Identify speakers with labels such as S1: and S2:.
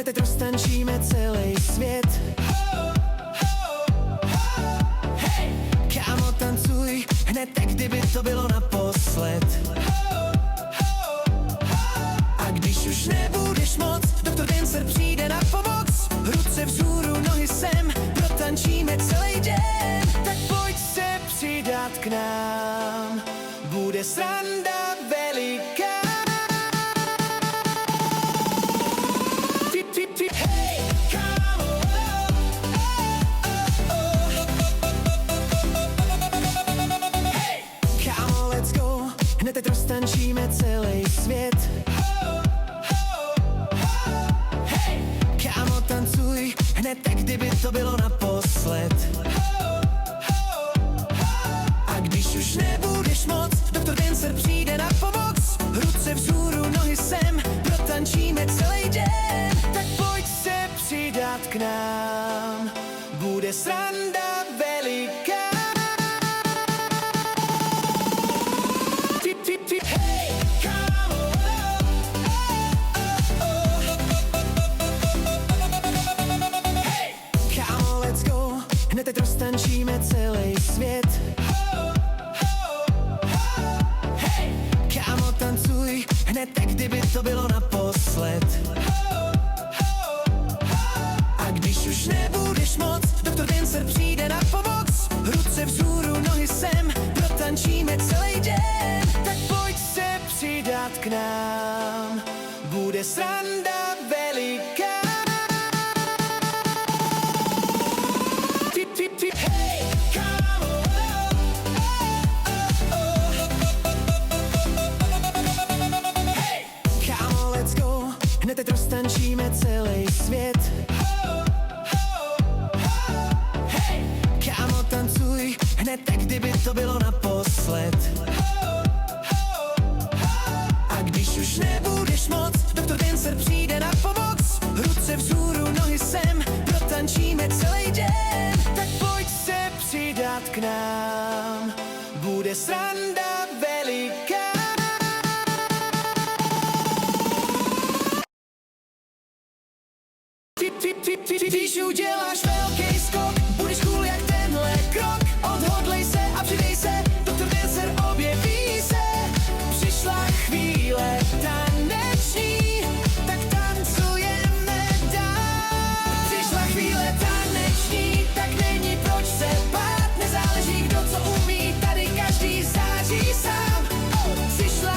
S1: teď roztančíme celý svět. Hej, kámo, tancuj, hned tak, kdyby to bylo naposled. A když už nebudeš moc, doktor Dancer přijde na pomoc. Ruce vzhůru, nohy sem, protančíme celý den. Tak pojď se přidat k nám, bude sranda veliká. Hej, kámo, hej, kámo, let's go, hned teď roztančíme celý svět. Hej, kámo, tancuj, hned tak, kdyby to bylo naposled. A když už nebudeš moc, doktor Dancer přijde na pomoc. Ruce vzhůru, nohy sem, protančíme celý den. Tak pojď se přidat k nám, bude sranda veliká. Hej, kámo, hej, kámo, let's go, hned teď roztančíme celý svět. Hej, kámo, tancuj, hned tak, kdyby to bylo naposled. A když už nebudeš moc, doktor Dancer přijde na pomoc. Ruce vzhůru, nohy sem, protančíme celý den. Tak pojď se přidat k nám, bude sranda veliká. Hej, kámo, hej, kámo, let's go, hned teď roztančíme celý svět. Hej, kámo, tancuj, hned tak, kdyby to bylo naposled. A když už nebudeš moc, doktor Dancer přijde na pomoc. Ruce vzhůru, nohy sem, protančíme celý den. Tak pojď se přidat k nám, bude sranda veliká. Když uděláš velký skok, budeš cool jak tenhle krok. Odhodlej se a přidej se, doktor Dancer objeví se. Přišla chvíle taneční, tak tancujeme dál. Přišla chvíle taneční, tak není proč se bát. Nezáleží kdo co umí, tady každý září sám. Přišla